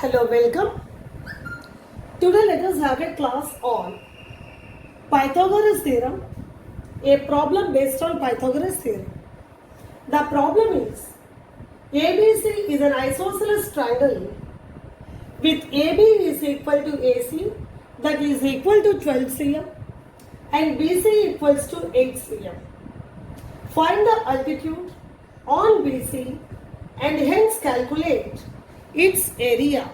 Hello, welcome. Today let us have a class on Pythagoras theorem, a problem based on Pythagoras theorem. The problem is ABC is an isosceles triangle with AB is equal to AC, that is equal to 12 cm, and BC equals to 8 cm. Find the altitude on BC and hence calculate its area.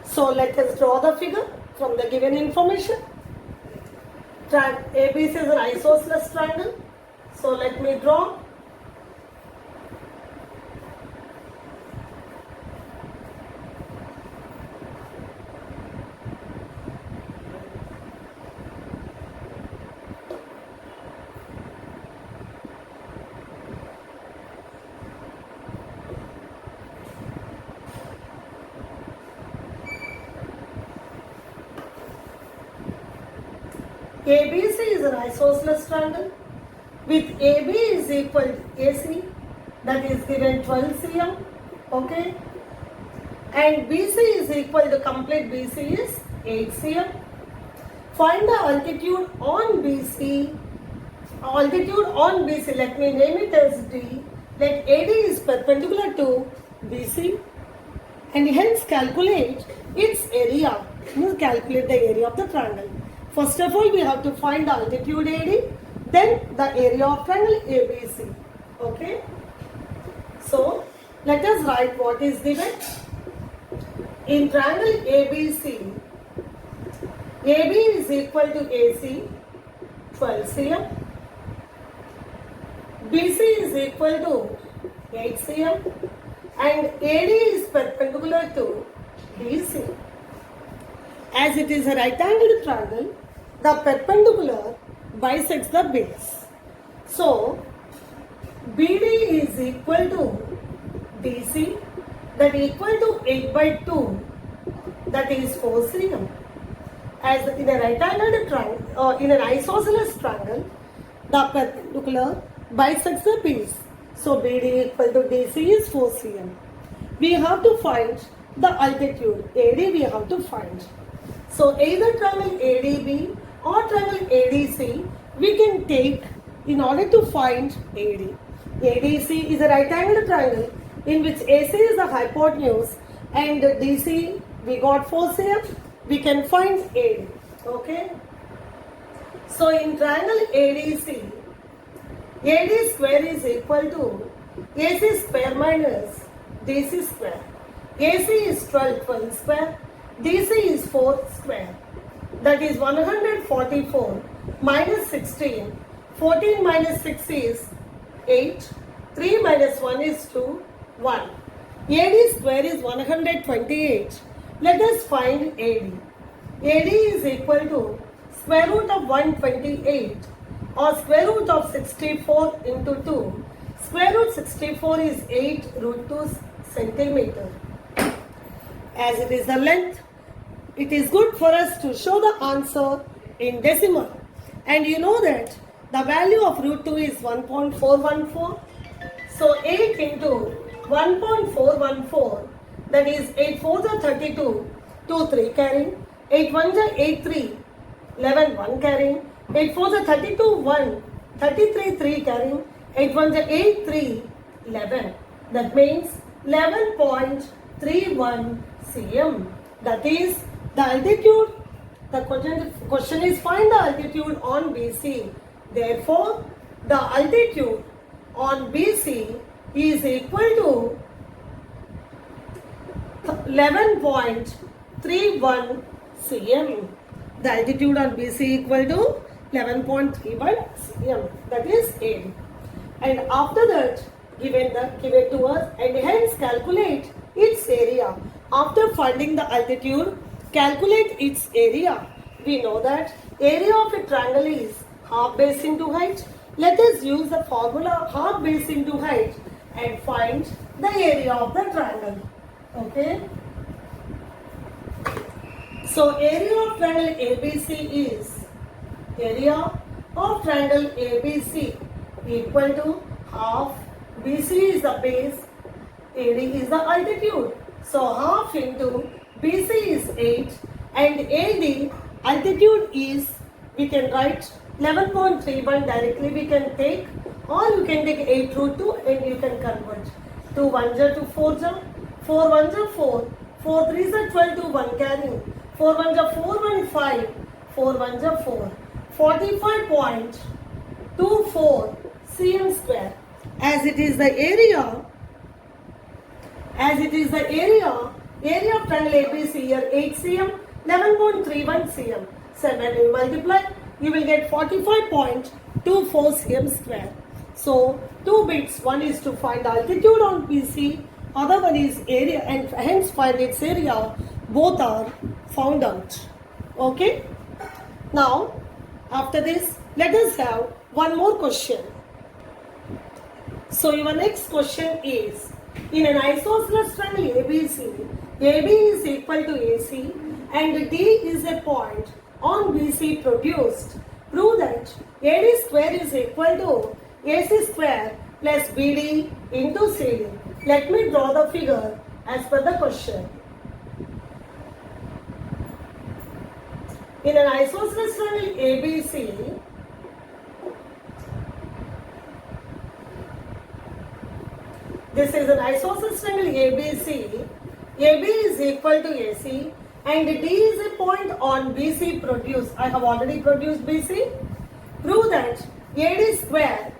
So let us draw the figure from the given information. ABC is an isosceles triangle. So let me draw. ABC is an isosceles triangle with AB is equal to AC, that is given 12 cm, okay, and BC is equal to complete BC is 8 cm. Find the altitude on BC. Altitude on BC, let me name it as D. Let AD is perpendicular to BC and hence calculate its area. Means calculate the area of the triangle. First of all, we have to find the altitude AD, then the area of triangle ABC. Okay. So, let us write what is given. In triangle ABC, AB is equal to AC, 12 cm. BC is equal to 8 cm. And AD is perpendicular to BC. As it is a right-angled triangle, the perpendicular bisects the base. So, BD is equal to DC, that is equal to 8 by 2, that is 4 cm. As in a right-angled triangle, in an isosceles triangle, the perpendicular bisects the base. So, BD equal to DC is 4 cm. We have to find the altitude. AD we have to find. So, either triangle ADB or triangle ADC we can take in order to find AD. ADC is a right angled triangle in which AC is the hypotenuse and DC we got 4 cm. We can find AD. Okay. So, in triangle ADC, AD square is equal to AC square minus DC square. AC is 12 square, DC is 4 square. That is 144 minus 16. 14 minus 6 is 8. 3 minus 1 is 2. 1. AD square is 128. Let us find AD. AD is equal to square root of 128 or square root of 64 into 2. Square root 64 is 8 root 2 centimeter. As it is the length, it is good for us to show the answer in decimal. And you know that the value of root 2 is 1.414. So 8 into 1.414, that is 8 4s are 32, 2 3 carrying, 8 1s are 8 3, 11 1 carrying, 8 4s are 32 1, 33 3 carrying, 8 1s are 8 3, 11. That means 11.31 cm. That is the altitude. The question is find the altitude on BC. Therefore, the altitude on BC is equal to 11.31 cm. The altitude on BC equal to 11.31 cm. That is A. And after that, given to us and hence calculate its area. After finding the altitude, calculate its area. We know that area of a triangle is half base into height. Let us use the formula half base into height and find the area of the triangle. Okay. So, area of triangle ABC is area of triangle ABC equal to half BC is the base, AD is the altitude. So half into BC is 8 and AD altitude is, we can write 11.31 directly we can take, or you can take 8 root 2 and you can convert. 2 1 ja 2 4 ja, 4 1 ja 4, 4 3 ja 12 to 1 carrying, 4 1 ja 4 1 5, 4 1 ja 4, 45.24 cm square. As it is the area area of triangle ABC here 8 cm, 11.31 cm. So when you multiply, you will get 45.24 cm square. So 2 bits, one is to find altitude on BC, other one is area, and hence find its area. Both are found out. Okay. Now after this, let us have one more question. So your next question is, in an isosceles triangle ABC, AB is equal to AC and D is a point on BC produced. Prove that AD square is equal to AC square plus BD into CD. Let me draw the figure as per the question. In an isosceles triangle ABC, this is an isosceles triangle ABC. AB is equal to AC and D is a point on BC produced. I have already produced BC. Prove that AD square.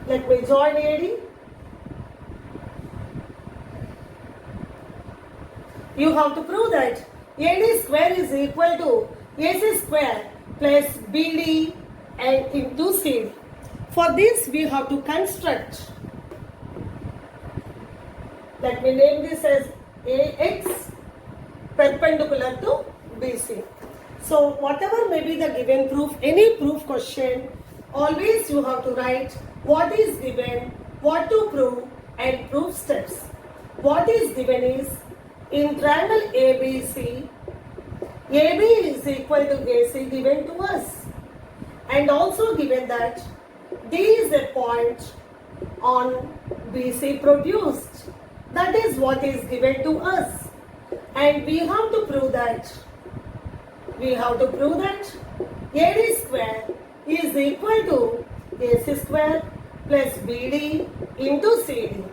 Let me join AD. You have to prove that AD square is equal to AC square plus BD and into CD. For this we have to construct. Let me name this as AX perpendicular to BC. So whatever may be the given proof, any proof question, always you have to write what is given, what to prove and proof steps. What is given is, in triangle ABC, AB is equal to AC given to us, and also given that D is a point on BC produced. That is what is given to us, and we have to prove that AD square is equal to AC square plus BD into CD.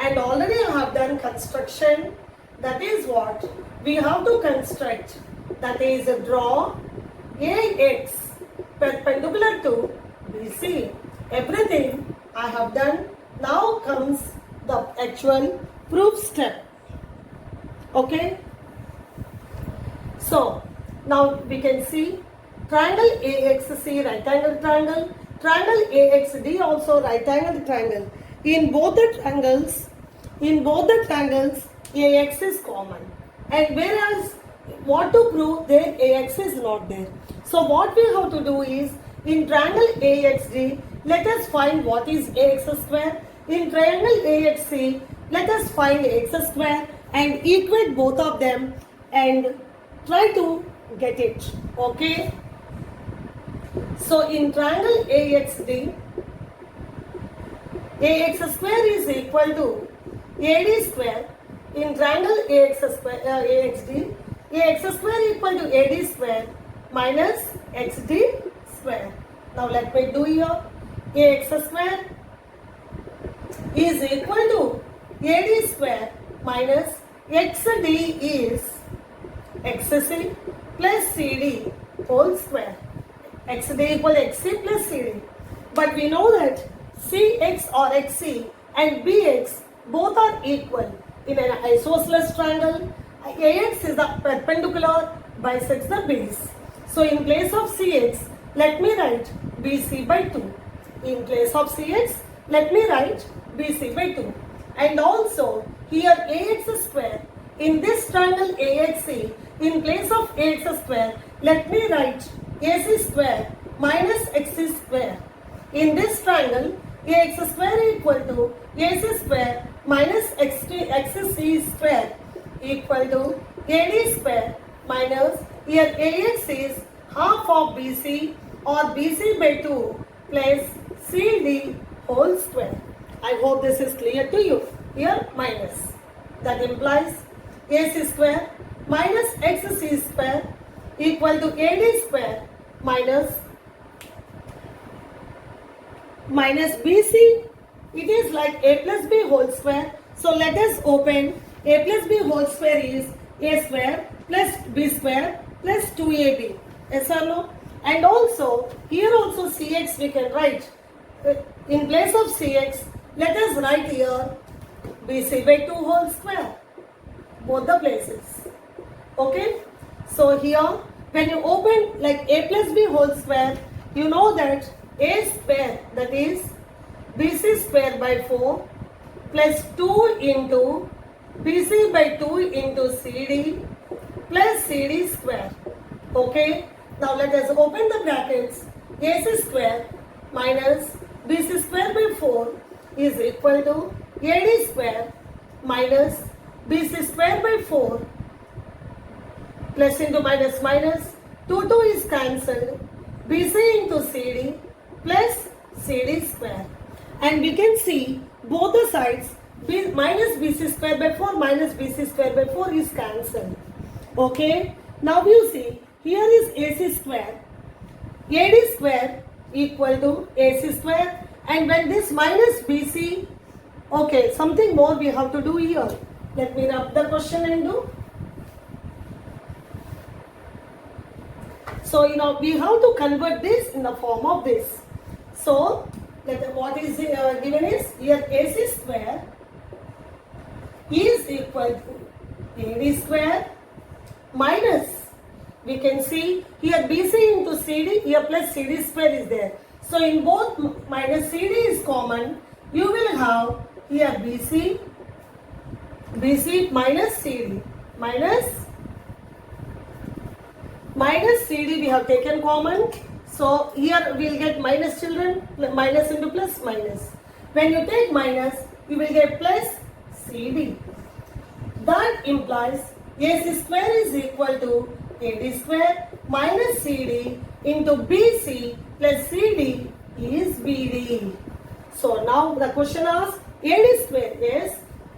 And already I have done construction. That is what we have to construct. That is, draw AX perpendicular to BC. Everything I have done. Now comes the actual proof step. Okay. So now we can see triangle AXC right angle triangle, triangle AXD also right angle triangle. In both the triangles AX is common, and whereas what to prove there AX is not there. So what we have to do is, in triangle AXD, let us find what is AX square. In triangle AXC, let us find AX square and equate both of them and try to get it. Okay. So in triangle AXD, AX square is equal to AD square. In triangle AXD, AX square equal to AD square minus XD square. Now let me do here. AX square is equal to AD square minus XD is XC plus CD whole square. XD equal XC plus CD. But we know that CX or XC and BX both are equal. In an isosceles triangle, AX is the perpendicular bisects the base. So in place of CX, let me write BC by 2. In place of CX, let me write BC by 2. And also here AX square, in this triangle AXC, in place of AX square, let me write AC square minus XC square. In this triangle, AX square equal to AC square minus XC square equal to AD square minus, here AX is half of BC or BC by 2 plus CD whole square. I hope this is clear to you. Here minus. That implies AC square minus XC square equal to AD square minus BC. It is like A plus B whole square. So let us open. A plus B whole square is A square plus B square plus 2AB. Yes or no? And also, here also CX we can write. In place of CX, let us write here BC by 2 whole square. Both the places. Okay? So here, when you open like A plus B whole square, you know that A square, that is BC square by 4 plus 2 into BC by 2 into CD plus CD square. Okay? Now let us open the brackets. AC square minus BC square by 4 is equal to AD square minus BC square by 4 plus into minus minus 2 is cancelled. BC into CD plus CD square. And we can see both the sides minus BC square by 4 minus BC square by 4 is cancelled. Okay. Now you see here is AC square. AD square equal to AC square. And when this minus BC, okay, something more we have to do here. Let me rub the question and do. So, we have to convert this in the form of this. So, what is given is here AC square is equal to AD square minus, we can see here BC into CD, here plus CD square is there. So, in both minus CD is common, you will have here BC minus CD minus CD we have taken common. So here we will get minus children, minus into plus minus. When you take minus, you will get plus CD. That implies AC square is equal to AD square minus CD into BC plus CD is BD. So now the question asks AD square is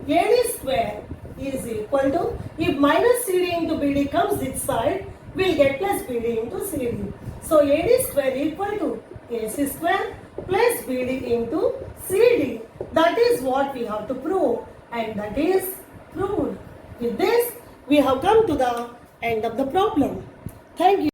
AD square is equal to, if minus CD into BD comes this side, we will get plus BD into CD. So AD square equal to AC square plus BD into CD. That is what we have to prove, and that is proved. With this, we have come to the end of the problem. Thank you.